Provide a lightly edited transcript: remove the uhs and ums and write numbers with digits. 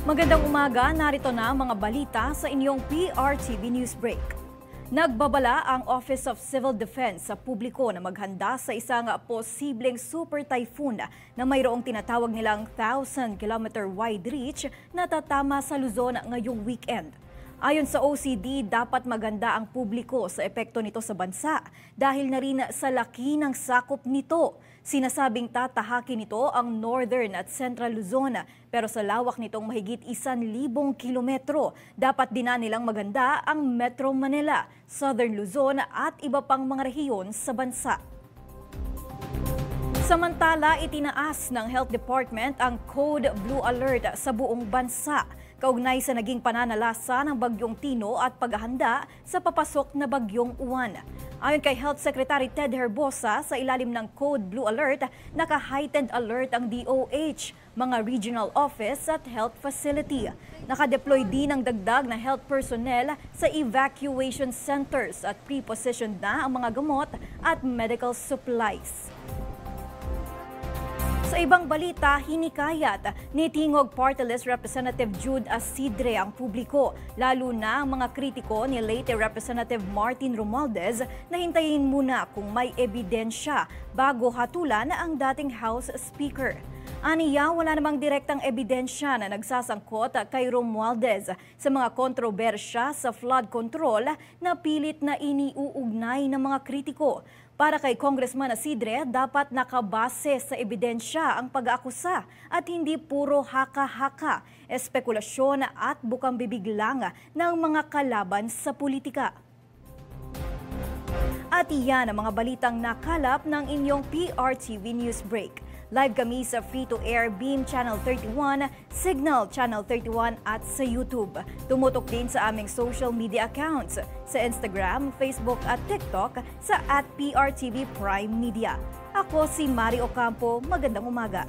Magandang umaga, narito na ang mga balita sa inyong PRTV News Break. Nagbabala ang Office of Civil Defense sa publiko na maghanda sa isang posibleng super typhoon na mayroong tinatawag nilang 1,000-kilometer wide reach na tatama sa Luzon ngayong weekend. Ayon sa OCD, dapat maganda ang publiko sa epekto nito sa bansa dahil na rin sa laki ng sakop nito. Sinasabing tatahakin nito ang Northern at Central Luzon, pero sa lawak nitong mahigit 1,000 kilometro, dapat din na nilang maganda ang Metro Manila, Southern Luzon at iba pang mga rehiyon sa bansa. Samantala, itinaas ng Health Department ang Code Blue Alert sa buong bansa kaugnay sa naging pananalasa ng Bagyong Tino at paghahanda sa papasok na Bagyong Uwan. Ayon kay Health Secretary Ted Herbosa, sa ilalim ng Code Blue Alert, naka-heightened alert ang DOH, mga regional office at health facility. Nakadeploy din ng dagdag na health personnel sa evacuation centers at pre-positioned na ang mga gamot at medical supplies. Sa ibang balita, hinikayat ni Tingog Party List Representative Jude Asidre ang publiko, lalo na ang mga kritiko ni late Representative Martin Romualdez na hintayin muna kung may ebidensya bago hatulan ang dating House Speaker. Aniya, wala namang direktang ebidensya na nagsasangkot kay Romualdez sa mga kontrobersya sa flood control na pilit na iniuugnay ng mga kritiko. Para kay Congressman Asidre, dapat nakabase sa ebidensya ang pag-aakusa at hindi puro haka-haka, espekulasyon at bukang bibig lang ng mga kalaban sa politika. At iyan ang mga balitang nakalap ng inyong PRTV News Break. Live kami sa free-to-air Beam Channel 31, Signal Channel 31 at sa YouTube. Tumutok din sa aming social media accounts sa Instagram, Facebook at TikTok sa @PRTV Prime Media. Ako si Mari Ocampo. Magandang umaga.